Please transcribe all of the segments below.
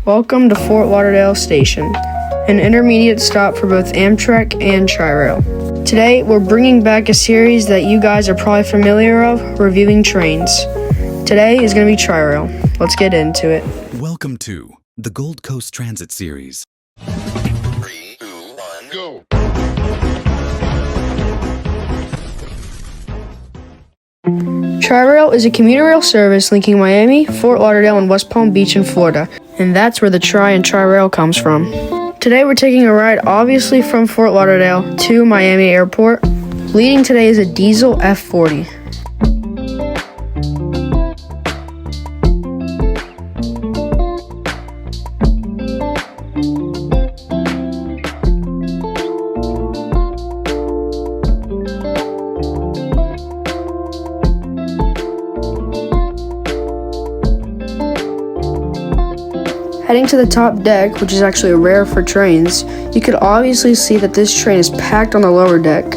Welcome to Fort Lauderdale Station, an intermediate stop for both Amtrak and Tri-Rail. Today, we're bringing back a series that you guys are probably familiar of, reviewing trains. Today is going to be Tri-Rail. Let's get into it. Welcome to the Gold Coast Transit Series. 3, 2, 1, go! Tri-Rail is a commuter rail service linking Miami, Fort Lauderdale, and West Palm Beach in Florida, and that's where the Tri and Tri-Rail comes from. Today we're taking a ride obviously from Fort Lauderdale to Miami Airport. Leading today is a diesel F40. Heading to the top deck, which is actually rare for trains, you could obviously see that this train is packed on the lower deck.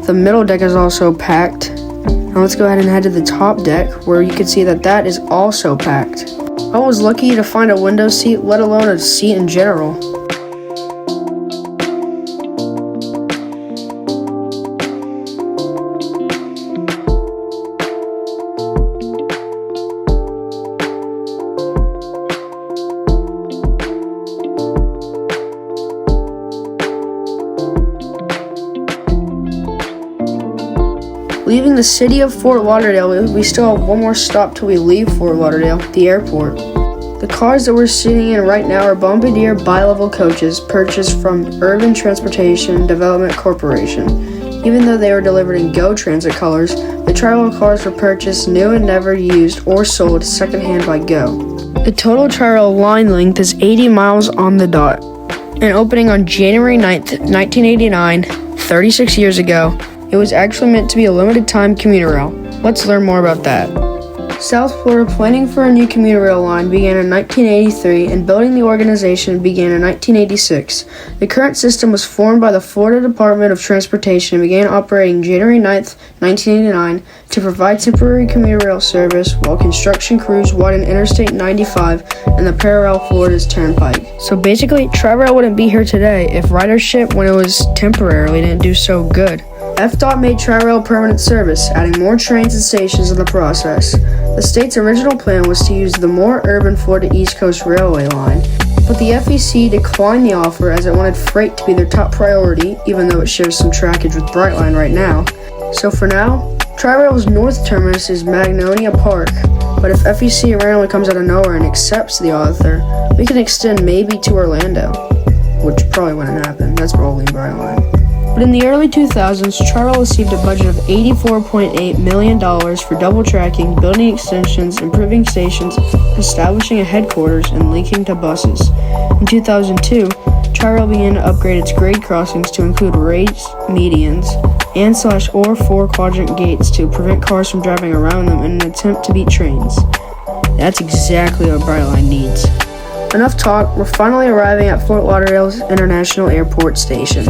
The middle deck is also packed. Now let's go ahead and head to the top deck, where you can see that that is also packed. I was lucky to find a window seat, let alone a seat in general. Leaving the city of Fort Lauderdale, we still have one more stop till we leave Fort Lauderdale, the airport. The cars that we're sitting in right now are Bombardier bi-level coaches purchased from Urban Transportation Development Corporation. Even though they were delivered in GO Transit colors, the Tri-Rail cars were purchased new and never used or sold secondhand by GO. The total Tri-Rail line length is 80 miles on the dot. And opening on January 9th, 1989, 36 years ago, it was actually meant to be a limited-time commuter rail. Let's learn more about that. South Florida planning for a new commuter rail line began in 1983 and building the organization began in 1986. The current system was formed by the Florida Department of Transportation and began operating January 9th, 1989 to provide temporary commuter rail service while construction crews widened Interstate 95 and the Parallel Florida's Turnpike. So basically, Tri-Rail wouldn't be here today if ridership when it was temporarily didn't do so good. FDOT made Tri-Rail permanent service, adding more trains and stations in the process. The state's original plan was to use the more urban Florida East Coast Railway line, but the FEC declined the offer as it wanted freight to be their top priority, even though it shares some trackage with Brightline right now. So for now, Tri-Rail's north terminus is Magnolia Park, but if FEC randomly comes out of nowhere and accepts the offer, we can extend maybe to Orlando, which probably wouldn't happen. That's rolling Brightline. But in the early 2000s, Tri-Rail received a budget of $84.8 million for double tracking, building extensions, improving stations, establishing a headquarters, and linking to buses. In 2002, Tri-Rail began to upgrade its grade crossings to include raised medians and /or 4-quadrant gates to prevent cars from driving around them in an attempt to beat trains. That's exactly what Brightline needs. Enough talk, we're finally arriving at Fort Lauderdale's International Airport Station.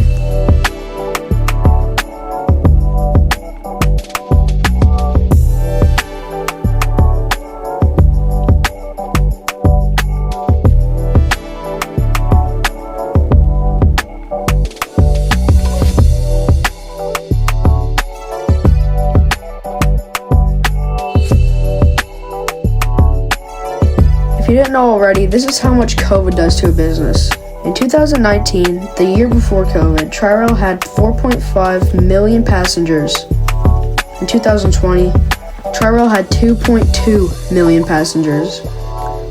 If you didn't know already, this is how much COVID does to a business. In 2019, the year before COVID, Tri-Rail had 4.5 million passengers. In 2020, Tri-Rail had 2.2 million passengers.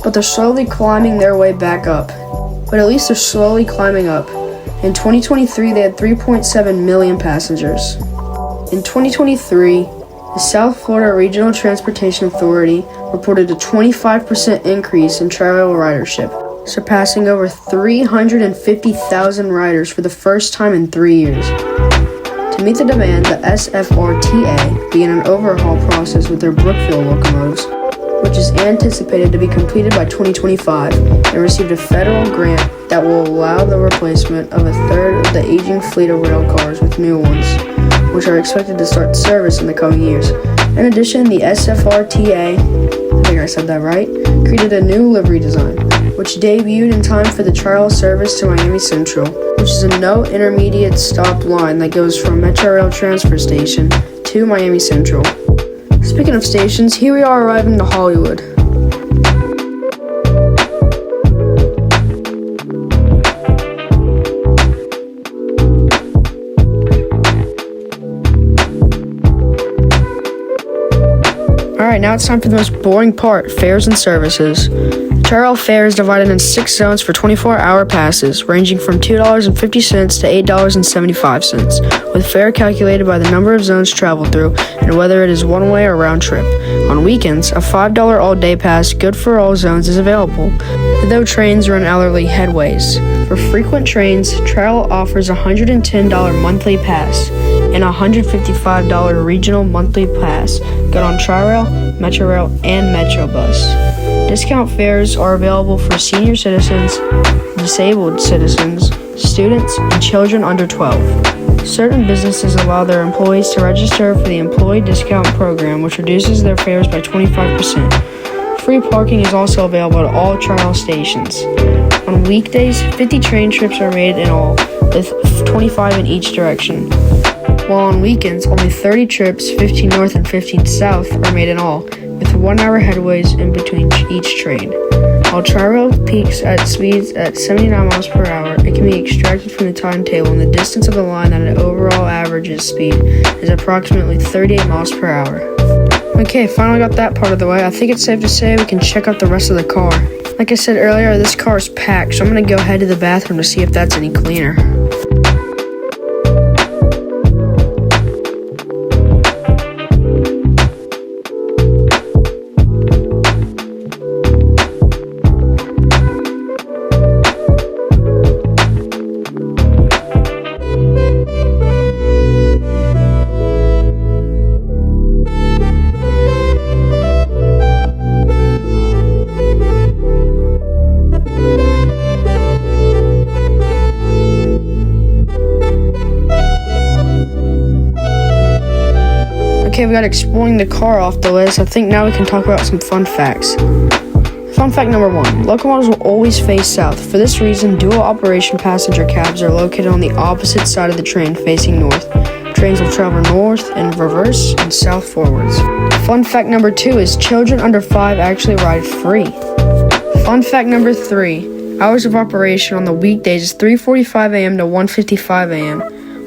But they're slowly climbing their way back up. But at least they're slowly climbing up. In 2023, they had 3.7 million passengers. In 2023, the South Florida Regional Transportation Authority reported a 25% increase in Tri-Rail ridership, surpassing over 350,000 riders for the first time in 3 years. To meet the demand, the SFRTA began an overhaul process with their Brookfield locomotives, which is anticipated to be completed by 2025, and received a federal grant that will allow the replacement of a third of the aging fleet of rail cars with new ones, which are expected to start service in the coming years. In addition, the SFRTA, I think I said that right, created a new livery design. which debuted in time for the trial service to Miami Central, which is a no intermediate stop line that goes from Metrorail transfer station to Miami Central. Speaking of stations, here we are arriving to Hollywood. Alright, now it's time for the most boring part, fares and services. The Tri-Rail fare is divided in 6 zones for 24-hour passes, ranging from $2.50 to $8.75, with fare calculated by the number of zones traveled through and whether it is one-way or round trip. On weekends, a $5 all-day pass, good for all zones, is available, though trains run hourly headways. For frequent trains, Tri-Rail offers a $110 monthly pass and a $155 regional monthly pass, good on Tri-Rail, Metrorail, and Metrobus. Discount fares are available for senior citizens, disabled citizens, students, and children under 12. Certain businesses allow their employees to register for the Employee Discount Program, which reduces their fares by 25%. Free parking is also available at all Tri-Rail stations. On weekdays, 50 train trips are made in all, with 25 in each direction. While on weekends, only 30 trips, 15 north and 15 south, are made in all, with 1-hour headways in between each train. While Tri-Rail peaks at speeds at 79 miles per hour, it can be extracted from the timetable, and the distance of the line that it overall averages speed is approximately 38 miles per hour. Okay, finally got that part of the way. I think it's safe to say we can check out the rest of the car. Like I said earlier, this car is packed, so I'm going to go head to the bathroom to see if that's any cleaner. Okay, we got exploring the car off the list. I think now we can talk about some fun facts. Fun fact number 1, locomotives will always face south. For this reason, dual operation passenger cabs are located on the opposite side of the train facing north. Trains will travel north in reverse and south forwards. Fun fact number 2 is children under 5 actually ride free. Fun fact number 3, hours of operation on the weekdays is 3:45 a.m. to 1:55 a.m.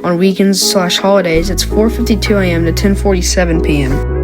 On weekends/holidays, it's 4:52 a.m. to 10:47 p.m.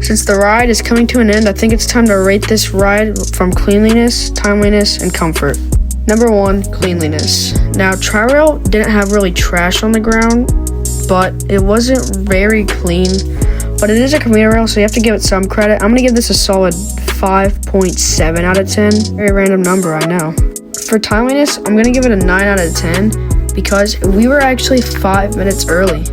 Since the ride is coming to an end, I think it's time to rate this ride from cleanliness, timeliness, and comfort. Number 1, cleanliness. Now, Tri-Rail didn't have really trash on the ground, but it wasn't very clean. But it is a commuter rail, so you have to give it some credit. I'm going to give this a solid 5.7 out of 10. Very random number, I know. For timeliness, I'm going to give it a 9 out of 10 because we were actually 5 minutes early.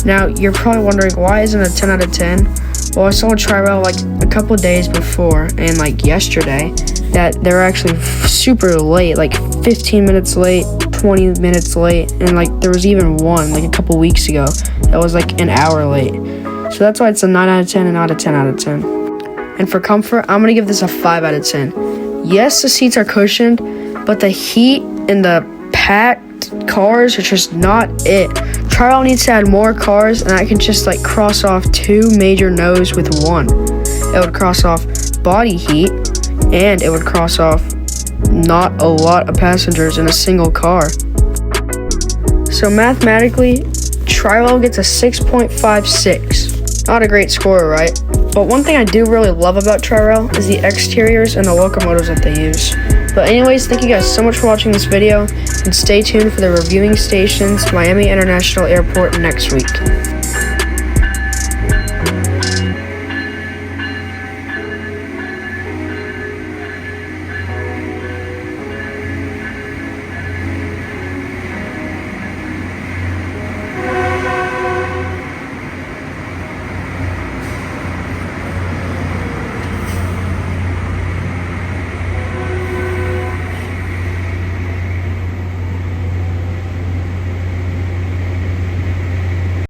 Now, you're probably wondering, why isn't it a 10 out of 10? Well, I saw Tri-Rail like a couple days before and like yesterday that they were actually super late, like 15 minutes late, 20 minutes late, and like there was even one like a couple weeks ago that was like an hour late. So that's why it's a 9 out of 10 and not a 10 out of 10. And for comfort, I'm going to give this a 5 out of 10. Yes, the seats are cushioned, but the heat in the packed cars are just not it. Tri-Rail needs to add more cars, and I can just like cross off 2 major no's with 1. It would cross off body heat, and it would cross off not a lot of passengers in a single car. So mathematically, Tri-Rail gets a 6.56. Not a great score, right? But one thing I do really love about Tri-Rail is the exteriors and the locomotives that they use. But anyways, thank you guys so much for watching this video, and stay tuned for the reviewing stations Miami International Airport next week.